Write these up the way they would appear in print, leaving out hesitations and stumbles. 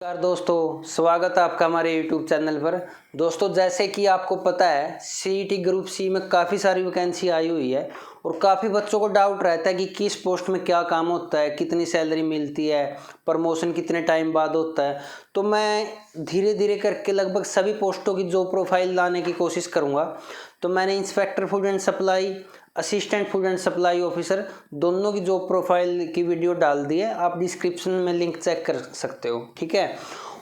नमस्कार दोस्तों, स्वागत है आपका हमारे YouTube चैनल पर। दोस्तों, जैसे कि आपको पता है CET ग्रुप सी में काफ़ी सारी वैकेंसी आई हुई है और काफ़ी बच्चों को डाउट रहता है कि किस पोस्ट में क्या काम होता है, कितनी सैलरी मिलती है, प्रमोशन कितने टाइम बाद होता है। तो मैं धीरे धीरे करके लगभग सभी पोस्टों की जॉब प्रोफाइल लाने की कोशिश करूँगा। तो मैंने inspector food and supply, assistant food and supply officer दोनों की जॉब प्रोफाइल की वीडियो डाल दी है। आप डिस्क्रिप्शन में लिंक चेक कर सकते हो, ठीक है।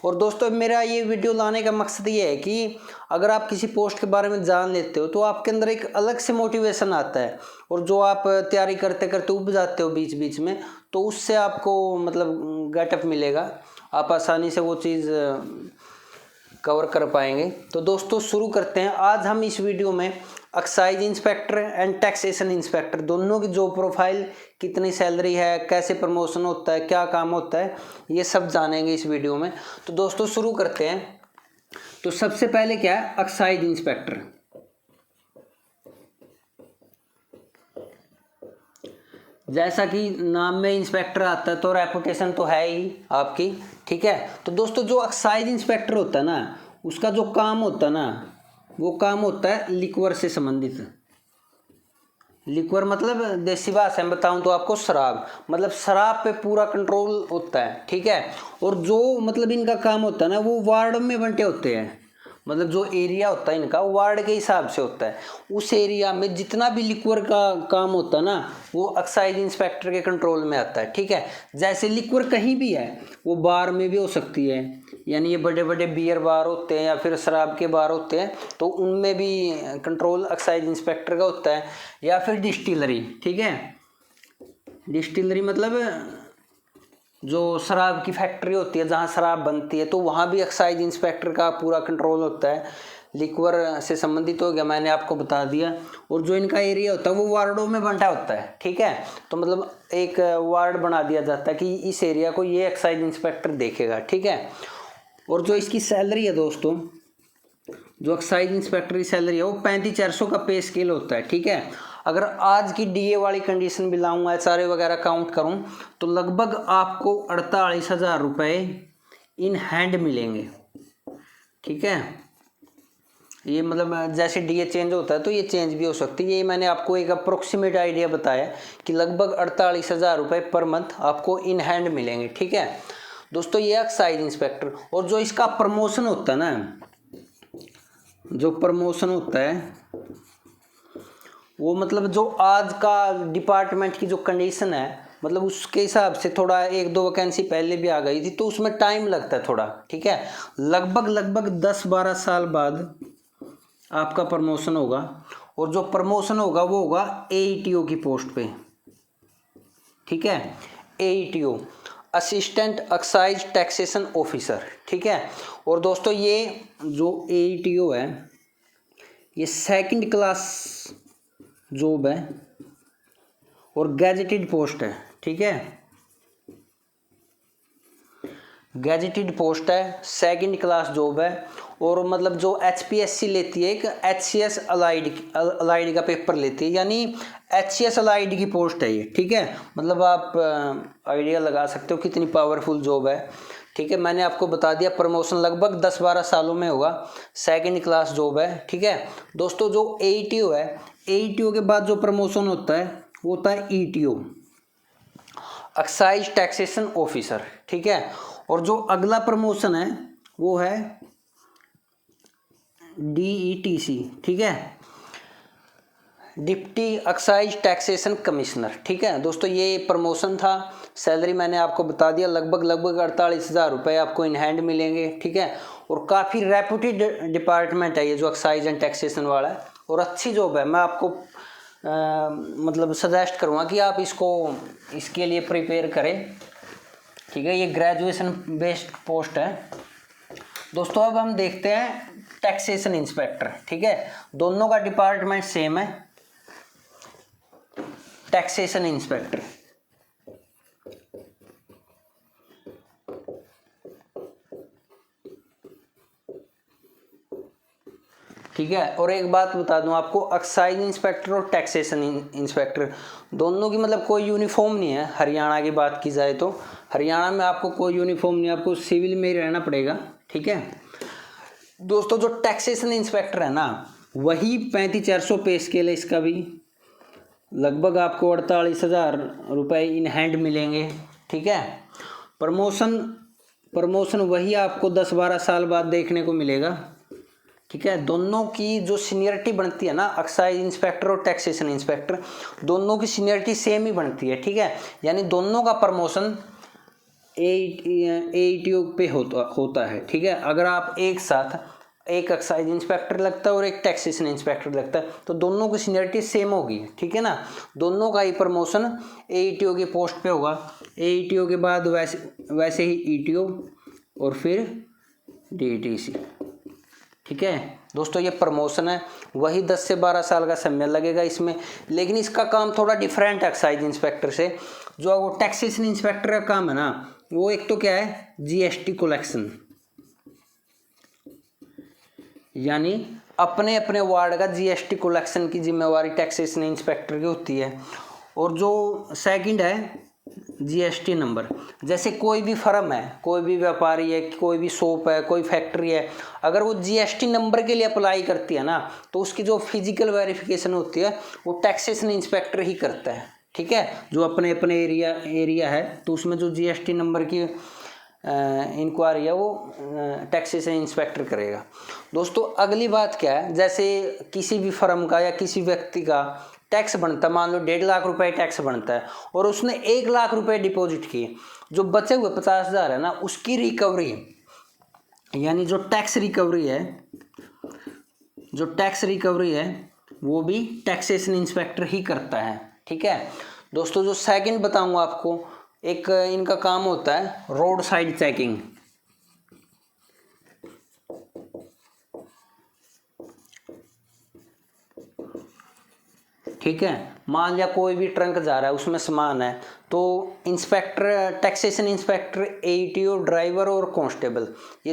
और दोस्तों, मेरा ये वीडियो लाने का मकसद ये है कि अगर आप किसी पोस्ट के बारे में जान लेते हो तो आपके अंदर एक अलग से मोटिवेशन आता है और जो आप तैयारी करते करते उब जाते हो बीच बीच में, तो उससे आपको मतलब गेटअप मिलेगा, आप आसानी से वो चीज़ कवर कर पाएंगे। तो दोस्तों, शुरू करते हैं। आज हम इस वीडियो में excise inspector and taxation inspector दोनों की जॉब प्रोफाइल, कितनी सैलरी है, कैसे प्रमोशन होता है, क्या काम होता है, ये सब जानेंगे इस वीडियो में। तो दोस्तों, शुरू करते हैं। तो सबसे पहले क्या है एक्साइज इंस्पेक्टर। जैसा कि नाम में इंस्पेक्टर आता है तो रेपुटेशन तो है ही आपकी, ठीक है। तो दोस्तों, जो एक्साइज इंस्पेक्टर होता है ना, उसका जो काम होता है ना, वो काम होता है लिक्वर से संबंधित। लिक्वर मतलब देसी भाषा में बताऊं तो आपको शराब, मतलब शराब पे पूरा कंट्रोल होता है, ठीक है। और जो मतलब इनका काम होता है ना, वो वार्ड में बंटे होते हैं। मतलब जो एरिया होता है इनका, वार्ड के हिसाब से होता है। उस एरिया में जितना भी लिक्वर का काम होता है ना, वो एक्साइज इंस्पेक्टर के कंट्रोल में आता है, ठीक है। जैसे लिक्वर कहीं भी है, वो बार में भी हो सकती है, यानी ये बड़े बड़े बियर बार होते हैं या फिर शराब के बार होते हैं, तो उनमें भी कंट्रोल एक्साइज इंस्पेक्टर का होता है। या फिर डिस्टिलरी, ठीक है। डिस्टिलरी मतलब जो शराब की फैक्ट्री होती है, जहाँ शराब बनती है, तो वहाँ भी एक्साइज इंस्पेक्टर का पूरा कंट्रोल होता है। लिक्वर से संबंधित हो गया, मैंने आपको बता दिया। और जो इनका एरिया होता है वो वार्डों में बंटा होता है, ठीक है। तो मतलब एक वार्ड बना दिया जाता है कि इस एरिया को ये एक्साइज इंस्पेक्टर देखेगा, ठीक है। और जो इसकी सैलरी है दोस्तों, जो एक्साइज इंस्पेक्टर की सैलरी है वो 35,400 का पे स्केल होता है, ठीक है। अगर आज की DA वाली कंडीशन भी लाऊं, HRA वगैरह काउंट करूं, तो लगभग आपको 48,000 रुपये इन हैंड मिलेंगे, ठीक है। ये मतलब जैसे DA चेंज होता है तो ये चेंज भी हो सकती है। ये मैंने आपको एक अप्रोक्सीमेट आइडिया बताया कि लगभग 48,000 रुपये पर मंथ आपको इन हैंड मिलेंगे, ठीक है। दोस्तों, ये एक्साइज इंस्पेक्टर। और जो इसका प्रमोशन होता है ना, जो प्रमोशन होता है वो मतलब जो आज का डिपार्टमेंट की जो कंडीशन है, मतलब उसके हिसाब से थोड़ा एक दो वैकेंसी पहले भी आ गई थी, तो उसमें टाइम लगता है थोड़ा, ठीक है। लगभग 10-12 साल बाद आपका प्रमोशन होगा। और जो प्रमोशन होगा वो होगा AETO की पोस्ट पे, ठीक है। AETO, assistant excise taxation officer, ठीक है। और दोस्तों, ये जो AETO है ये सेकंड क्लास जॉब है और गैजेटेड पोस्ट है, ठीक है। गैजेटेड पोस्ट है, सेकंड क्लास जॉब है। और मतलब जो HPSC लेती है, एक HCS अलाइड का पेपर लेती है, यानी HCS अलाइड की पोस्ट है ये, ठीक है। मतलब आप आइडिया लगा सकते हो कितनी पावरफुल जॉब है, ठीक है। मैंने आपको बता दिया प्रमोशन लगभग 10-12 सालों में होगा, सेकंड क्लास जॉब है, ठीक है। दोस्तों, जो AETO है, AETO के बाद जो प्रमोशन होता है वो होता है ETO, एक्साइज टैक्सेशन ऑफिसर, ठीक है। और जो अगला प्रमोशन है वो है DETC, ठीक है, डिप्टी एक्साइज टैक्सेशन कमिश्नर, ठीक है। दोस्तों, ये प्रमोशन था। सैलरी मैंने आपको बता दिया, लगभग 48,000 रुपये आपको इन हैंड मिलेंगे, ठीक है। और काफ़ी रेपुटेड डिपार्टमेंट है ये जो एक्साइज एंड टैक्सेशन वाला है, और अच्छी जॉब है। मैं आपको मतलब सजेस्ट करूँगा कि आप इसके लिए प्रिपेयर करें, ठीक है। ये ग्रेजुएशन बेस्ड पोस्ट है। दोस्तों, अब हम देखते हैं टैक्सेशन इंस्पेक्टर, ठीक है। दोनों का डिपार्टमेंट सेम है, टैक्सेशन इंस्पेक्टर। ठीक है। और एक बात बता दूं आपको, एक्साइज इंस्पेक्टर और टैक्सेशन इंस्पेक्टर दोनों की मतलब कोई यूनिफॉर्म नहीं है। हरियाणा की बात की जाए तो हरियाणा में आपको कोई यूनिफॉर्म नहीं, आपको सिविल में ही रहना पड़ेगा, ठीक है दोस्तों। जो टैक्सेशन इंस्पेक्टर है ना, वही 35,400 पे स्केल है इसका भी, लगभग आपको 48,000 रुपये इन हैंड मिलेंगे, ठीक है। प्रमोशन वही आपको 10-12 साल बाद देखने को मिलेगा, ठीक है। दोनों की जो सीनियरिटी बनती है ना, एक्साइज इंस्पेक्टर और टैक्सेशन इंस्पेक्टर, दोनों की सीनियरिटी सेम ही बनती है, ठीक है। यानी दोनों का प्रमोशन AETO पे होता है, ठीक है। अगर आप एक साथ, एक एक्साइज इंस्पेक्टर लगता है और एक टैक्सेशन इंस्पेक्टर लगता है, तो दोनों की सीनियरिटी सेम होगी, ठीक है ना। दोनों का ही प्रमोशन AETO की पोस्ट पे होगा, AETO के बाद वैसे ही ETO और फिर DETC, ठीक है दोस्तों। ये प्रमोशन है, वही 10 से 12 साल का समय लगेगा इसमें, लेकिन इसका काम थोड़ा डिफरेंट है एक्साइज इंस्पेक्टर से। जो वो टैक्सेशन इंस्पेक्टर का काम है ना, वो एक तो क्या है, GST कलेक्शन, यानी अपने अपने वार्ड का GST कलेक्शन की जिम्मेवारी टैक्सेशन इंस्पेक्टर की होती है। और जो सेकंड है GST नंबर, जैसे कोई भी फर्म है, कोई भी व्यापारी है, कोई भी शॉप है, कोई फैक्ट्री है, अगर वो GST नंबर के लिए अप्लाई करती है ना, तो उसकी जो फिजिकल वेरिफिकेशन होती है वो टैक्सेशन इंस्पेक्टर ही करता है, ठीक है। जो अपने अपने एरिया है, तो उसमें जो GST नंबर की इंक्वायरी है वो टैक्सेशन इंस्पेक्टर करेगा। दोस्तों अगली बात क्या है, जैसे किसी भी फर्म का या किसी व्यक्ति का टैक्स बनता है, मान लो 1.5 लाख रुपए टैक्स बनता है, और उसने 1 लाख रुपए डिपॉजिट किए, जो बचे हुए 50,000 है ना, उसकी रिकवरी, यानी जो टैक्स रिकवरी है वो भी टैक्सेशन इंस्पेक्टर ही करता है, ठीक है दोस्तों। जो सेकंड बताऊंगा आपको, एक इनका काम होता है रोड साइड चेकिंग, ठीक है। मान लिया कोई भी ट्रंक जा रहा है, उसमें सामान है, तो inspector, taxation inspector, AETO, driver और कांस्टेबल, ये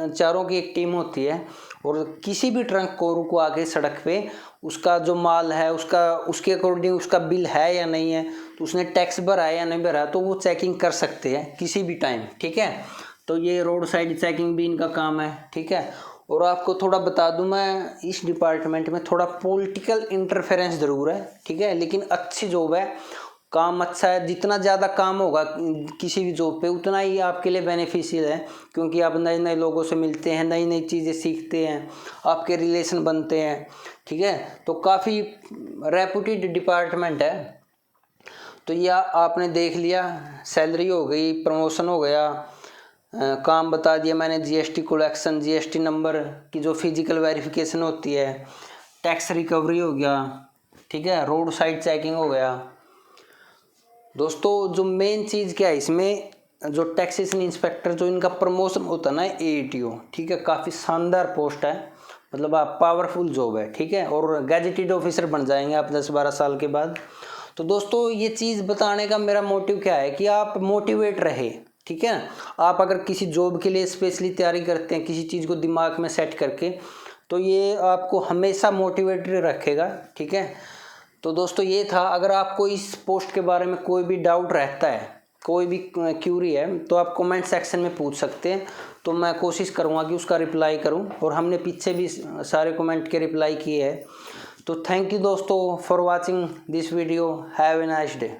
चारों की एक टीम होती है, और किसी भी ट्रंक को रुकवा के सड़क पे उसका जो माल है, उसके अकॉर्डिंग उसका बिल है या नहीं है, तो उसने टैक्स भरा है या नहीं भरा, तो वो चेकिंग कर सकते हैं किसी भी टाइम, ठीक है। तो ये रोड साइड चेकिंग भी इनका काम है, ठीक है। और आपको थोड़ा बता दूं, मैं इस डिपार्टमेंट में थोड़ा पॉलिटिकल इंटरफेरेंस ज़रूर है, ठीक है, लेकिन अच्छी जॉब है, काम अच्छा है। जितना ज़्यादा काम होगा किसी भी जॉब पे, उतना ही आपके लिए बेनिफिशियल है, क्योंकि आप नए नए लोगों से मिलते हैं, नई नई चीज़ें सीखते हैं, आपके रिलेशन बनते हैं, ठीक है। तो काफ़ी रेपुटेड डिपार्टमेंट है। तो यह आपने देख लिया, सैलरी हो गई, प्रमोशन हो गया, काम बता दिया मैंने, GST कलेक्शन, GST नंबर की जो फिजिकल वेरिफिकेशन होती है, टैक्स रिकवरी हो गया, ठीक है, रोड साइड चेकिंग हो गया। दोस्तों जो मेन चीज़ क्या है इसमें, जो टैक्सेशन इंस्पेक्टर जो इनका प्रमोशन होता है ना, AETO, ठीक है, काफ़ी शानदार पोस्ट है, मतलब आप पावरफुल जॉब है, ठीक है, और गैजेटेड ऑफिसर बन जाएंगे आप 10-12 साल के बाद। तो दोस्तों ये चीज़ बताने का मेरा मोटिव क्या है कि आप मोटिवेट रहे, ठीक है। आप अगर किसी जॉब के लिए स्पेशली तैयारी करते हैं, किसी चीज़ को दिमाग में सेट करके, तो ये आपको हमेशा मोटिवेटेड रखेगा, ठीक है। तो दोस्तों ये था, अगर आपको इस पोस्ट के बारे में कोई भी डाउट रहता है, कोई भी क्यूरी है, तो आप कमेंट सेक्शन में पूछ सकते हैं, तो मैं कोशिश करूँगा कि उसका रिप्लाई करूँ, और हमने पीछे भी सारे कमेंट के रिप्लाई किए हैं। तो थैंक यू दोस्तों for watching this video, have a nice day.